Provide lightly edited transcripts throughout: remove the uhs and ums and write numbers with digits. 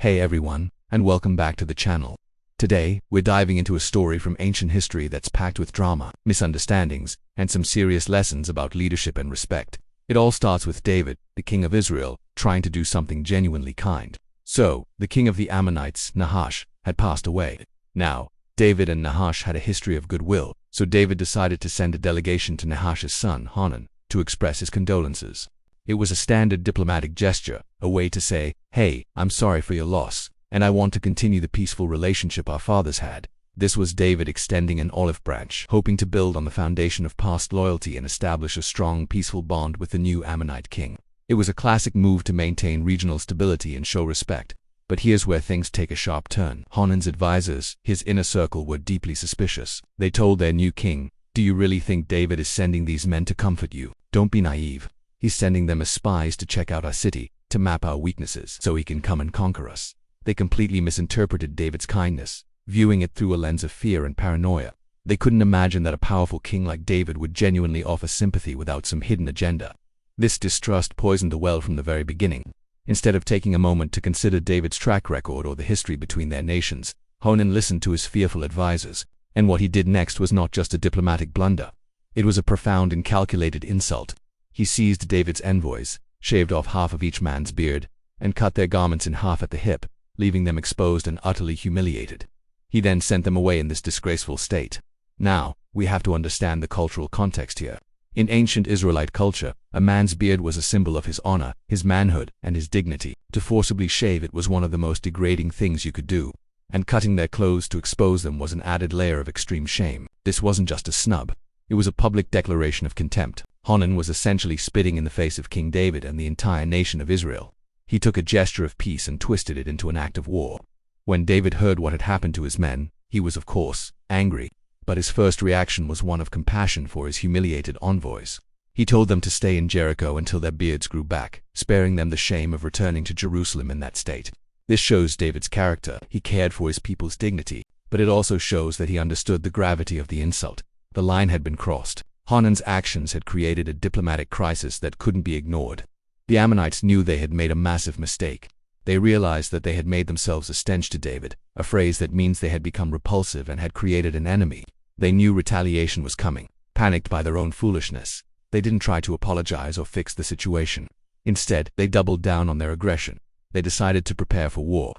Hey everyone, and welcome back to the channel. Today, we're diving into a story from ancient history that's packed with drama, misunderstandings, and some serious lessons about leadership and respect. It all starts with David, the king of Israel, trying to do something genuinely kind. So, the king of the Ammonites, Nahash, had passed away. Now, David and Nahash had a history of goodwill, so David decided to send a delegation to Nahash's son, Hanun, to express his condolences. It was a standard diplomatic gesture, a way to say, hey, I'm sorry for your loss, and I want to continue the peaceful relationship our fathers had. This was David extending an olive branch, hoping to build on the foundation of past loyalty and establish a strong, peaceful bond with the new Ammonite king. It was a classic move to maintain regional stability and show respect. But here's where things take a sharp turn. Hanun's advisors, his inner circle, were deeply suspicious. They told their new king, "Do you really think David is sending these men to comfort you? Don't be naive. He's sending them as spies to check out our city, to map our weaknesses, so he can come and conquer us." They completely misinterpreted David's kindness, viewing it through a lens of fear and paranoia. They couldn't imagine that a powerful king like David would genuinely offer sympathy without some hidden agenda. This distrust poisoned the well from the very beginning. Instead of taking a moment to consider David's track record or the history between their nations, Hanun listened to his fearful advisors, and what he did next was not just a diplomatic blunder. It was a profound and calculated insult. He seized David's envoys, shaved off half of each man's beard, and cut their garments in half at the hip, leaving them exposed and utterly humiliated. He then sent them away in this disgraceful state. Now, we have to understand the cultural context here. In ancient Israelite culture, a man's beard was a symbol of his honor, his manhood, and his dignity. To forcibly shave it was one of the most degrading things you could do, and cutting their clothes to expose them was an added layer of extreme shame. This wasn't just a snub. It was a public declaration of contempt. Hanun was essentially spitting in the face of King David and the entire nation of Israel. He took a gesture of peace and twisted it into an act of war. When David heard what had happened to his men, he was, of course, angry, but his first reaction was one of compassion for his humiliated envoys. He told them to stay in Jericho until their beards grew back, sparing them the shame of returning to Jerusalem in that state. This shows David's character. He cared for his people's dignity, but it also shows that he understood the gravity of the insult. The line had been crossed. Hanun's actions had created a diplomatic crisis that couldn't be ignored. The Ammonites knew they had made a massive mistake. They realized that they had made themselves a stench to David, a phrase that means they had become repulsive and had created an enemy. They knew retaliation was coming. Panicked by their own foolishness, they didn't try to apologize or fix the situation. Instead, they doubled down on their aggression. They decided to prepare for war.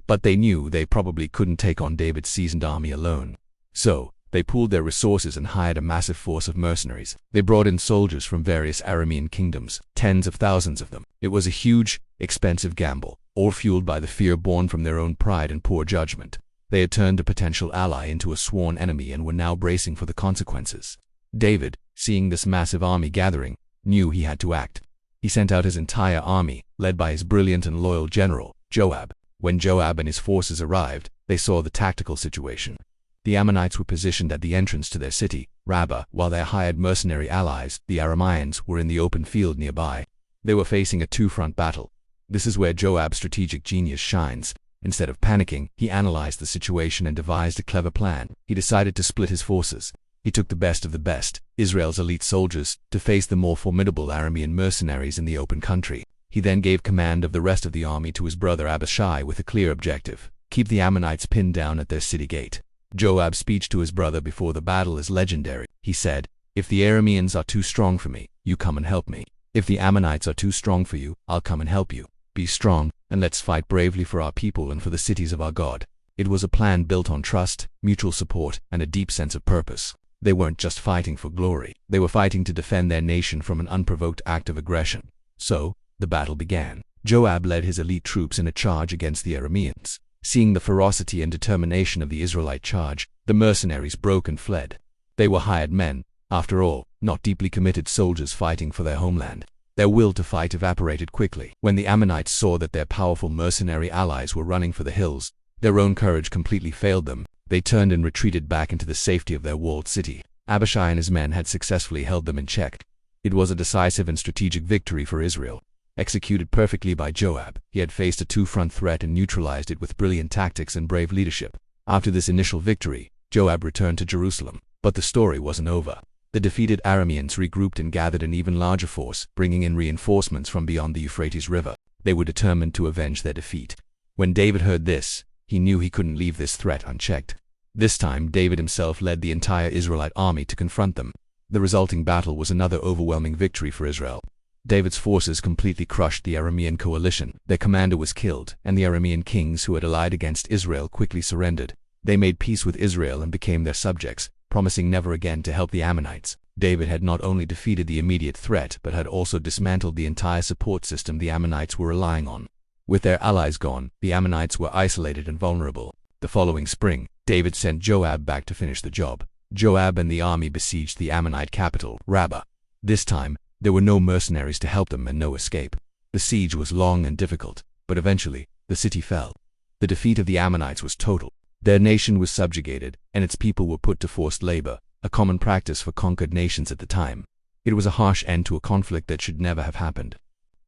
But they knew they probably couldn't take on David's seasoned army alone. So, they pooled their resources and hired a massive force of mercenaries. They brought in soldiers from various Aramean kingdoms, tens of thousands of them. It was a huge, expensive gamble, all fueled by the fear born from their own pride and poor judgment. They had turned a potential ally into a sworn enemy and were now bracing for the consequences. David, seeing this massive army gathering, knew he had to act. He sent out his entire army, led by his brilliant and loyal general, Joab. When Joab and his forces arrived, they saw the tactical situation. The Ammonites were positioned at the entrance to their city, Rabbah, while their hired mercenary allies, the Arameans, were in the open field nearby. They were facing a two-front battle. This is where Joab's strategic genius shines. Instead of panicking, he analyzed the situation and devised a clever plan. He decided to split his forces. He took the best of the best, Israel's elite soldiers, to face the more formidable Aramean mercenaries in the open country. He then gave command of the rest of the army to his brother Abishai with a clear objective: keep the Ammonites pinned down at their city gate. Joab's speech to his brother before the battle is legendary. He said, "If the Arameans are too strong for me, you come and help me. If the Ammonites are too strong for you, I'll come and help you. Be strong, and let's fight bravely for our people and for the cities of our God." It was a plan built on trust, mutual support, and a deep sense of purpose. They weren't just fighting for glory. They were fighting to defend their nation from an unprovoked act of aggression. So, the battle began. Joab led his elite troops in a charge against the Arameans. Seeing the ferocity and determination of the Israelite charge, the mercenaries broke and fled. They were hired men, after all, not deeply committed soldiers fighting for their homeland. Their will to fight evaporated quickly. When the Ammonites saw that their powerful mercenary allies were running for the hills, their own courage completely failed them. They turned and retreated back into the safety of their walled city. Abishai and his men had successfully held them in check. It was a decisive and strategic victory for Israel. Executed perfectly by Joab, he had faced a two-front threat and neutralized it with brilliant tactics and brave leadership. After this initial victory, Joab returned to Jerusalem. But the story wasn't over. The defeated Arameans regrouped and gathered an even larger force, bringing in reinforcements from beyond the Euphrates River. They were determined to avenge their defeat. When David heard this, he knew he couldn't leave this threat unchecked. This time, David himself led the entire Israelite army to confront them. The resulting battle was another overwhelming victory for Israel. David's forces completely crushed the Aramean coalition. Their commander was killed, and the Aramean kings who had allied against Israel quickly surrendered. They made peace with Israel and became their subjects, promising never again to help the Ammonites. David had not only defeated the immediate threat but had also dismantled the entire support system the Ammonites were relying on. With their allies gone, the Ammonites were isolated and vulnerable. The following spring, David sent Joab back to finish the job. Joab and the army besieged the Ammonite capital, Rabbah. This time, there were no mercenaries to help them and no escape. The siege was long and difficult, but eventually, the city fell. The defeat of the Ammonites was total. Their nation was subjugated, and its people were put to forced labor, a common practice for conquered nations at the time. It was a harsh end to a conflict that should never have happened.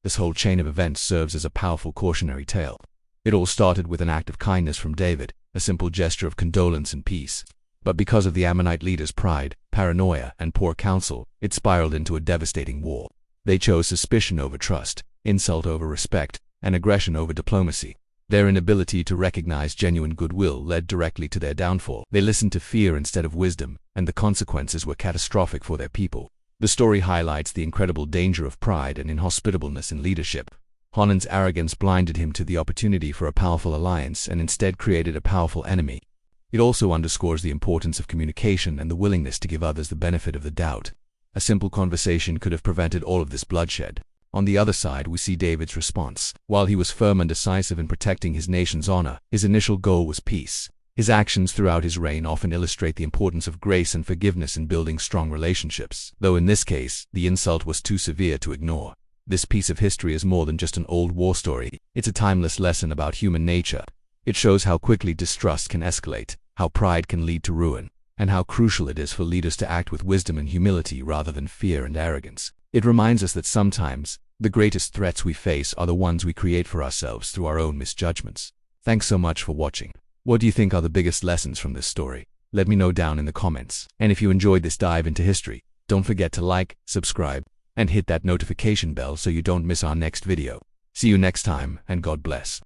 This whole chain of events serves as a powerful cautionary tale. It all started with an act of kindness from David, a simple gesture of condolence and peace. But because of the Ammonite leaders' pride, paranoia, and poor counsel, it spiraled into a devastating war. They chose suspicion over trust, insult over respect, and aggression over diplomacy. Their inability to recognize genuine goodwill led directly to their downfall. They listened to fear instead of wisdom, and the consequences were catastrophic for their people. The story highlights the incredible danger of pride and inhospitableness in leadership. Hanun's arrogance blinded him to the opportunity for a powerful alliance and instead created a powerful enemy. It also underscores the importance of communication and the willingness to give others the benefit of the doubt. A simple conversation could have prevented all of this bloodshed. On the other side, we see David's response. While he was firm and decisive in protecting his nation's honor, his initial goal was peace. His actions throughout his reign often illustrate the importance of grace and forgiveness in building strong relationships, though in this case, the insult was too severe to ignore. This piece of history is more than just an old war story. It's a timeless lesson about human nature. It shows how quickly distrust can escalate, how pride can lead to ruin, and how crucial it is for leaders to act with wisdom and humility rather than fear and arrogance. It reminds us that sometimes, the greatest threats we face are the ones we create for ourselves through our own misjudgments. Thanks so much for watching. What do you think are the biggest lessons from this story? Let me know down in the comments. And if you enjoyed this dive into history, don't forget to like, subscribe, and hit that notification bell so you don't miss our next video. See you next time, and God bless.